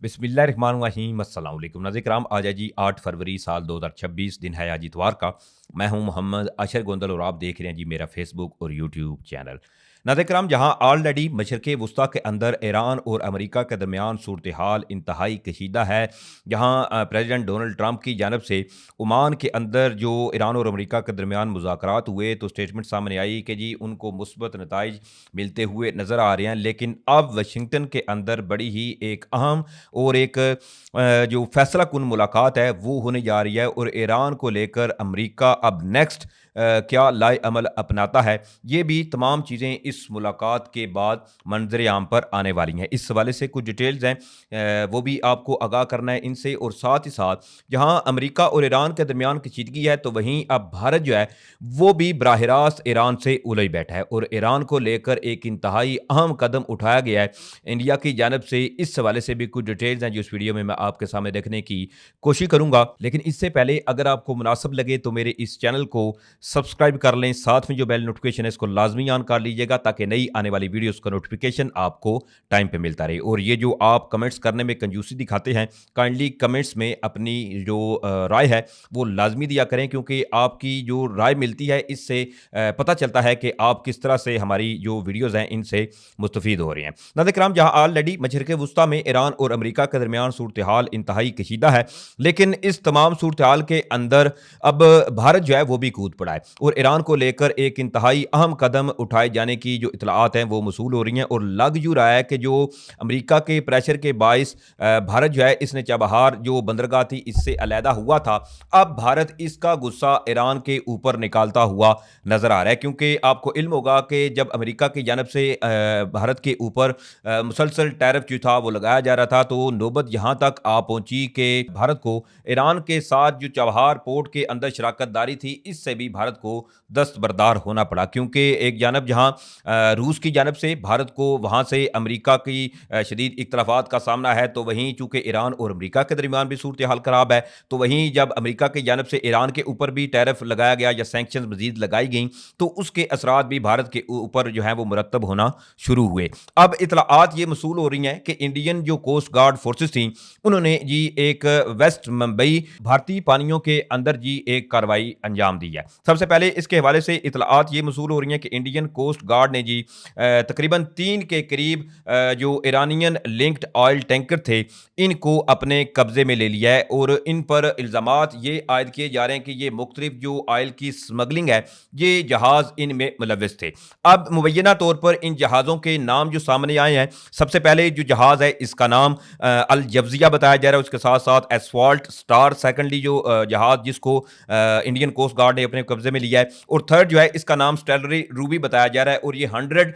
बिस्मिल्लाहिर्रहमानिर्रहीम अस्सलाम वालेकुम नाज़रीन किराम। आज है जी 8 फरवरी साल 2026 दिन है आज इतवार का। मैं हूं मोहम्मद अशर गोंदल और आप देख रहे हैं जी मेरा फेसबुक और यूट्यूब चैनल। नाज़रीन किराम, जहां ऑलरेडी मशरक़ वुस्ता के अंदर ईरान और अमेरिका के दरमियान सूरत हाल इंतहाई कशीदा है, जहां प्रेसिडेंट डोनाल्ड ट्रंप की जानब से ओमान के अंदर जो ईरान और अमेरिका के दरमियान मुज़ाकरात हुए तो स्टेटमेंट सामने आई कि जी उनको मुस्बत नताइज मिलते हुए नज़र आ रहे हैं। लेकिन अब वाशिंगटन के अंदर बड़ी ही एक अहम और एक जो फैसला कुन मुलाकात है वो होने जा रही है, और ईरान को लेकर अमेरिका अब नेक्स्ट क्या लाए अमल अपनाता है, ये भी तमाम चीज़ें इस मुलाकात के बाद मंजर आम पर आने वाली हैं। इस हवाले से कुछ डिटेल्स हैं, वो भी आपको आगाह करना है इनसे। और साथ ही साथ जहां अमेरिका और ईरान के दरमियान कशीदगी है, तो वहीं अब भारत जो है वो भी बराह रास्त ईरान से उलझ बैठा है, और ईरान को लेकर एक इंतहाई अहम कदम उठाया गया है इंडिया की जानब से। इस हवाले से भी कुछ डिटेल्स हैं जो इस वीडियो में मैं आपके सामने रखने की कोशिश करूंगा। लेकिन इससे पहले अगर आपको मुनासिब लगे तो मेरे इस चैनल को सब्सक्राइब कर लें, साथ में जो बेल नोटिफिकेशन है इसको लाजमी ऑन कर लीजिएगा ताकि नई आने वाली वीडियोस का नोटिफिकेशन आपको टाइम पे मिलता रहे। और ये जो आप कमेंट्स करने में कंजूसी दिखाते हैं, काइंडली कमेंट्स में अपनी जो राय है वो लाजमी दिया करें, क्योंकि आपकी जो राय मिलती है इससे पता चलता है कि आप किस तरह से हमारी जो वीडियोज़ हैं इनसे मुस्तफ़ीद हो रहे हैं। नाज़रीन किराम, जहाँ ऑलरेडी मशरिक़ वुस्ता में ईरान और अमेरिका के दरमियान सूरत हाल इंतहाई कशीदा है, लेकिन इस तमाम सूरत हाल के अंदर अब भारत जो है वो भी कूद पड़ा है, और ईरान को लेकर एक इंतहाई अहम कदम उठाए जाने की जो इतलात हैं वो मसूल हो रही हैं। और लग यूँ रहा है कि जो अमेरिका के प्रेशर के बाइस भारत जो है इसने चाबहार जो बंदरगाह थी इससे अलहदा हुआ था, अब भारत इसका गुस्सा ईरान के ऊपर निकालता हुआ नजर आ रहा है। क्योंकि आपको इल्म होगा कि जब अमेरिका की जानब से भारत के ऊपर मुसलसल टैरिफ जो था वो लगाया जा रहा था, तो नौबत यहाँ तक आ पहुंची कि भारत को ईरान के साथ जो चबहार पोर्ट के अंदर शराकतदारी थी इससे भी भारत को दस्तबरदार होना पड़ा। क्योंकि एक जानब जहाँ रूस की जानब से भारत को वहाँ से अमेरिका की शदीद इख्तलाफात का सामना है, तो वहीं चूँकि ईरान और अमेरिका के दरमियान भी सूरत हाल खराब है, तो वहीं जब अमेरिका की जानब से ईरान के ऊपर भी टैरिफ लगाया गया या सैंक्शन मजीद लगाई गई, तो उसके असरात भी भारत के ऊपर जो है वो मुरतब होना शुरू हुए। अब इतलाआत ये मसूल हो रही हैं कि इंडियन जो कोस्ट गार्ड फोर्सेस थी उन्होंने जी एक वेस्ट मुंबई भारतीय पानियों के अंदर जी एक कार्रवाई अंजाम दी है। सबसे पहले इसके हवाले से इतलाआत ये मसूल हो रही हैं कि इंडियन कोस्ट गार्ड ने जी तकरीबन 3 के करीब जो ईरानियन लिंक्ड ऑयल टैंकर थे इनको अपने कब्जे में ले लिया है, और इन पर इल्ज़ामात ये आयद किए जा रहे हैं कि ये मुख्तलिफ जो ऑयल की स्मगलिंग है ये जहाज़ इनमें मुलव्वस थे। अब मुबैना तौर पर इन जहाज़ों के नाम जो सामने आए हैं, सबसे पहले जो जहाज़ है इसका नाम अल जब्जिया बताया जा रहा है, उसके साथ साथ एसफॉल्ट स्टार सेकंडली जो जहाज़ जिसको इंडियन कोस्ट गार्ड ने अपने कब्जे में लिया है, और थर्ड जो है इसका नाम स्टेलरी रूबी बताया जा रहा है, और ये 100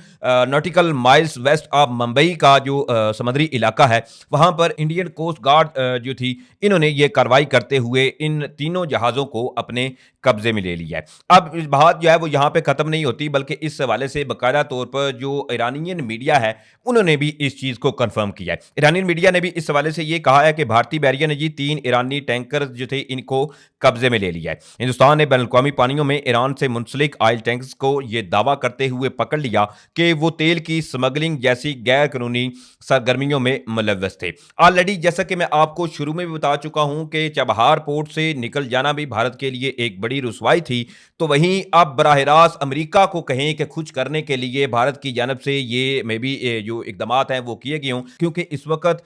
nautical miles west of Mumbai का जो समुद्री इलाका है वहां पर इंडियन कोस्ट गार्ड जो थी इन्होंने ये कार्रवाई करते हुए इन तीनों जहाज़ों को अपने कब्जे में ले लिया है। अब इस बात जो है वो यहाँ पे ख़त्म नहीं होती, बल्कि इस हवाले से बाकायदा तौर पर जो ईरानियन मीडिया है उन्होंने भी इस चीज़ को कंफर्म किया है। ईरानियन मीडिया ने भी इस हवाले से ये कहा है कि भारतीय बैरियर ने जी 3 ईरानी टैंकर जो थे इनको कब्जे में ले लिया है। हिंदुस्तान ने बैनुल-अक़वामी पानियों में ईरान से मुंसलिक ऑयल टैंक्स को ये दावा करते हुए पकड़ लिया कि वो तेल की स्मगलिंग जैसी गैर कानूनी सरगर्मियों में मुलव्वस थे। ऑलरेडी जैसा कि मैं आपको शुरू में भी बता चुका हूं कि चबहार पोर्ट से निकल जाना भी भारत के लिए एक बड़ी रुसवाई थी, तो वहीं अब बराह रास्त अमेरिका को कहें कि खुश करने के लिए भारत की जानब से ये मे बी जो इकदामात हैं वो किए गए हों, क्योंकि इस वक्त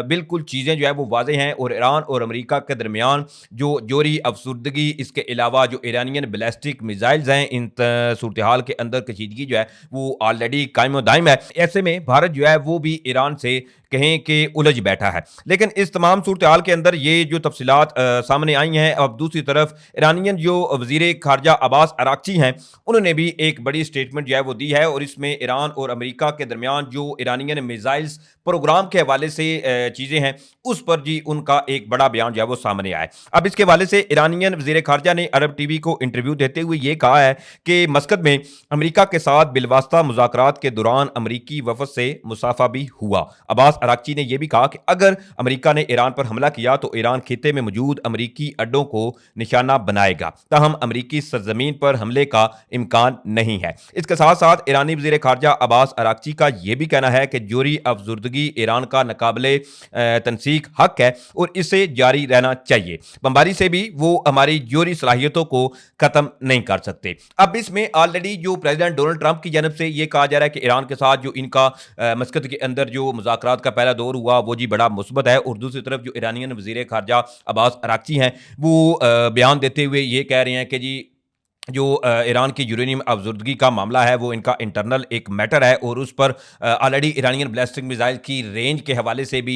बिल्कुल चीज़ें जो है वो वाज़े हैं, और ईरान और अमेरिका के दरमियान जो जोरी अफसुर्दगी, इसके अलावा जो ईरानियन बैलिस्टिक मिसाइल्स हैं इन सूरत हाल के अंदर कशीदगी जो है वो ऑलरेडी कायम दायम है। ऐसे में भारत जो है वो भी ईरान से कहें कि उलझ बैठा है। लेकिन इस तमाम सूरत हाल के अंदर ये जो तफसीलात सामने आई हैं, अब दूसरी तरफ ईरानियन जो वज़ीर ख़ारजा अब्बास अराक़ची हैं उन्होंने भी एक बड़ी स्टेटमेंट जो है वो दी है, और इसमें ईरान और अमेरिका के दरमियान जो ईरानियन मिसाइल्स प्रोग्राम के हवाले से चीज़ें हैं उस पर जी उनका एक बड़ा बयान जो है वो सामने आया है। अब इसके हवाले से ईरानियन वज़ीर ख़ारजा ने अरब टीवी को इंटरव्यू देते हुए ये कहा है कि मस्कत में अमेरिका के साथ बिलवास्ता मुज़ाकरात के दौरान अमरीकी वफ़द से मुसाफा भी हुआ। अब्बास अब्बास अराक्ची ने यह भी कहा कि अगर अमेरिका ने ईरान पर हमला किया तो ईरान खित्ते में मौजूद अमेरिकी अड्डों को निशाना बनाएगा, ताहम अमेरिकी सरजमीन पर हमले का इम्कान नहीं है। इसके साथ साथ ईरानी वज़ीर ख़ारजा अब्बास अराक्ची का यह भी कहना है कि जोरी अफजुर्दगी ईरान का नाकाबिले तनसीक हक है और इसे जारी रहना चाहिए। बमबारी से भी वो हमारी जोरी सलाहियतों को ख़त्म नहीं कर सकते। अब इसमें ऑलरेडी जो प्रेसिडेंट डोनाल्ड ट्रंप की जानब से ये कहा जा रहा है कि ईरान के साथ जो इनका मस्कत के अंदर जो मुज़ाकरात का पहला दौर हुआ वो जी बड़ा मुस्बत है, और दूसरी तरफ जो ईरानियन वज़ीर ख़ारजा अब्बास अराक्ची हैं वो बयान देते हुए ये कह रहे हैं कि जी जो ईरान की यूरेनियम अफजुर्दगी का मामला है वो इनका इंटरनल एक मैटर है, और उस पर ऑलरेडी ईरानियन बैलिस्टिक मिसाइल की रेंज के हवाले से भी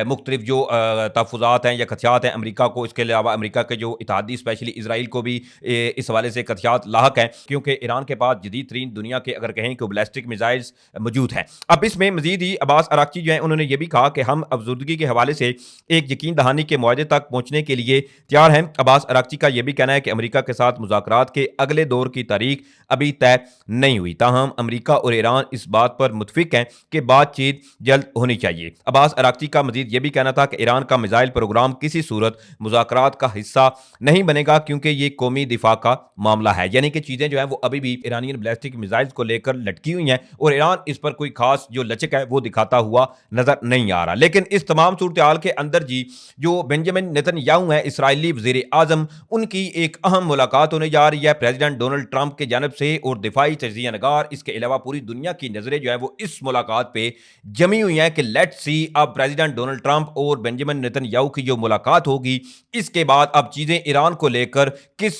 मुख्तलिफ जो तहफ़्फ़ुज़ात हैं या खदशात हैं अमेरिका को, इसके अलावा अमेरिका के जो इत्तेहादी स्पेशली इसराइल को भी इस हवाले से खदशात लाहक हैं, क्योंकि ईरान के पास जदीद तरीन दुनिया के अगर कहें कि बैलिस्टिक मिसाइल्स मौजूद हैं। अब इसमें मजीद ही अब्बास अराक्ची जो हैं उन्होंने ये भी कहा कि हम अफजुर्दगी के हवाले से एक यकीन दहानी के मुआहदे तक पहुँचने के लिए तैयार हैं। अब्बास अराक्ची का यह भी कहना है कि अमेरिका के साथ मुज़ाकरात के अगले दौर की तारीख अभी तय नहीं हुई, ताहम अमेरिका और ईरान इस बात पर मुत्फिक हैं कि बातचीत जल्द होनी चाहिए। अब्बास अराक्ची का मजीद यह भी कहना था कि ईरान का मिसाइल प्रोग्राम किसी सूरत मुज़ाकरात का हिस्सा नहीं बनेगा, क्योंकि ये कौमी दिफा का मामला है, यानी कि चीज़ें जो है वो अभी भी ईरानियन बैलिस्टिक मिसाइल्स को लेकर लटकी हुई हैं और ईरान इस पर कोई खास जो लचक है वो दिखाता हुआ नजर नहीं आ रहा। लेकिन इस तमाम सूरत हाल के अंदर जी जो बेंजामिन नेतन्याहू हैं इसराइली वज़ीर आज़म, उनकी एक अहम मुलाकात होने जा रही है प्रेसिडेंट डोनाल्ड ट्रंप के जानब से, और दिफाई तजिया नगार इसके अलावा पूरी दुनिया की नजरें जो है वो इस मुलाकात पे जमी हुई हैं कि लेट्स सी अब प्रेसिडेंट डोनाल्ड ट्रंप और बेंजामिन नेतन्याहू की जो मुलाकात होगी इसके बाद अब चीजें ईरान को लेकर किस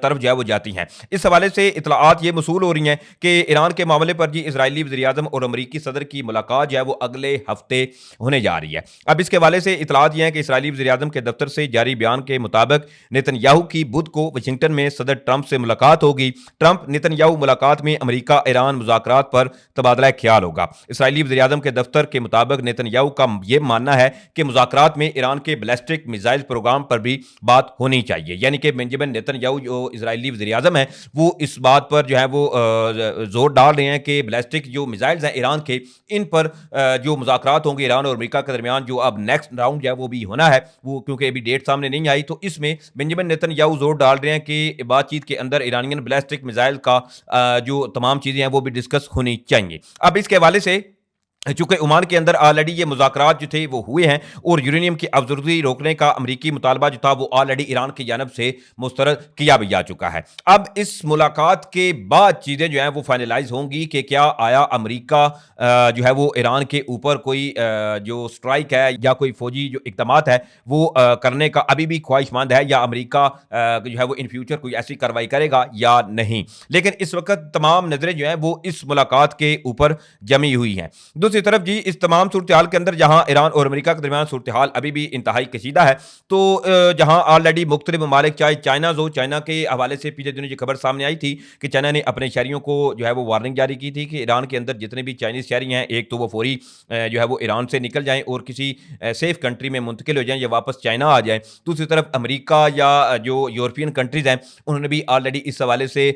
तरफ जो है वो जाती हैं। इस हवाले से इतलाआत ये मसूल हो रही हैं कि ईरान के मामले पर जी इसराइली वज़ीर आज़म और अमरीकी सदर की मुलाकात जो है वो अगले हफ्ते होने जा रही है। अब इसके हवाले से इतलाआत ये हैं कि इसराइली वज़ीर आज़म के दफ्तर से जारी बयान के मुताबिक नेतन्याहू की बुध को वाशिंगटन में सदर ट्रंप से मुलाकात होगी। ट्रंप नेतन्याहू मुलाकात में अमेरिका ईरान मुज़ाकरात पर तबादला ख्याल होगा। इसराइली वज़ीर आज़म के दफ्तर के मुताबिक नेतन्याहू का यह मानना है कि मुज़ाकरात में ईरान के बैलिस्टिक मिसाइल प्रोग्राम पर भी बात होनी चाहिए, यानी कि बेंजामिन नेतन्याहू जो इसराइली वज़ीर आज़म है वो इस बात पर जो है वो जोर डाल रहे हैं कि बैलिस्टिक जो मिसाइल्स हैं ईरान के, इन पर जो मुज़ाकरात होंगे ईरान और अमेरिका के दरमियान, जो अब नेक्स्ट राउंड जो है वो भी होना है, वो क्योंकि अभी डेट सामने नहीं आई, तो इसमें बेंजामिन नेतन्याहू जोर डाल रहे हैं कि बातचीत के अंदर ईरानियन बैलिस्टिक मिसाइल का जो तमाम चीज़ें हैं वो भी डिस्कस होनी चाहिए। अब इसके हवाले से चूंकि ओमान के अंदर ऑलरेडी ये मुज़ाकरात जो थे वो हुए हैं और यूरेनियम की अफजुर्दगी रोकने का अमरीकी मुतालबा जो था वो ऑलरेडी ईरान की जानब से मुस्तरद किया भी जा चुका है। अब इस मुलाकात के बाद चीज़ें जो हैं वो फाइनलाइज होंगी कि क्या आया अमरीका जो है वो ईरान के ऊपर कोई जो स्ट्राइक है या कोई फौजी जो इकदामात है वो करने का अभी भी ख्वाहिशमंद है, या अमरीका जो है वो इन फ्यूचर कोई ऐसी कार्रवाई करेगा या नहीं। लेकिन इस वक्त तमाम नज़रें जो हैं वो इस मुलाकात के ऊपर जमी हुई हैं। दूसरी तरफ जी इस तमाम सूरत हाल के अंदर जहां ईरान और अमेरिका के दरमियान सूरत हाल अभी भी इंतहाई कशीदा है, तो जहां ऑलरेडी मुख्तलिफ ममालिक, चाहे चाइना हो, चाइना के हवाले से पिछले दिनों जो खबर सामने आई थी कि चाइना ने अपने शहरियों को जो है वो वार्निंग जारी की थी कि ईरान के अंदर जितने भी चाइनीज़ शहरी हैं, एक तो वो फौरी जो है वो ईरान से निकल जाएं और किसी सेफ कंट्री में मुंतकिल हो जाएं या वापस चाइना आ जाएं। दूसरी तरफ अमरीका या जो यूरोपियन कंट्रीज़ हैं उन्होंने भी ऑलरेडी इस हवाले से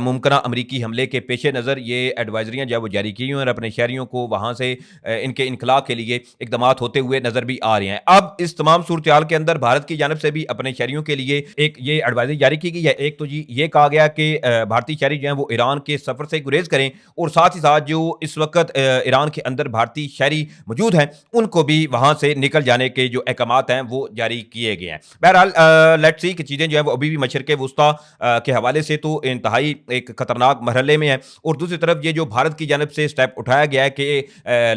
मुमकिन अमरीकी हमले के पेश नज़र ये एडवाइजरियाँ जो है वो जारी की हुई हैं और अपने शहरियों को वहाँ से इनके इनखला के लिए इकदाम होते हुए नजर भी आ रहे हैं। अब इस तमाम सूरत हाल के अंदर भारत की जानब से भी अपने शहरियों के लिए एक ये एडवाइजरी जारी की गई है। एक तो जी ये कहा गया कि भारतीय शहरी जो हैं वो ईरान के सफर से गुरेज करें, और साथ ही साथ जो इस वक्त ईरान के अंदर भारतीय शहरी मौजूद हैं उनको भी वहां से निकल जाने के जो अहकामात हैं वो जारी किए गए हैं। बहरहाल लेट्स सी कि चीजें जो है वो अभी भी मशरक़ वुस्ता के हवाले से तो इंतहाई एक खतरनाक मरहले में है, और दूसरी तरफ ये जो भारत की जानब से स्टेप उठाया गया है कि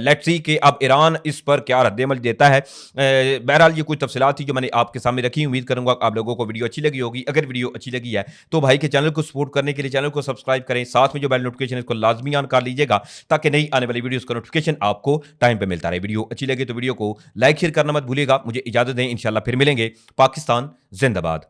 लेट्स सी कि अब ईरान इस पर क्या रद्द-ए-अमल देता है। बहरहाल ये कुछ तफसीलात थी जो मैंने आपके सामने रखी। उम्मीद करूंगा आप लोगों को वीडियो अच्छी लगी होगी। अगर वीडियो अच्छी लगी है तो भाई के चैनल को सपोर्ट करने के लिए चैनल को सब्सक्राइब करें, साथ में जो बेल नोटिफिकेशन है इसको लाजमी ऑन कर लीजिएगा ताकि नई आने वाली वीडियोस का नोटिफिकेशन आपको टाइम पे मिलता रहे। वीडियो अच्छी लगे तो वीडियो को लाइक शेयर करना मत भूलिएगा। मुझे इजाजत दें, इंशाल्लाह फिर मिलेंगे। पाकिस्तान जिंदाबाद।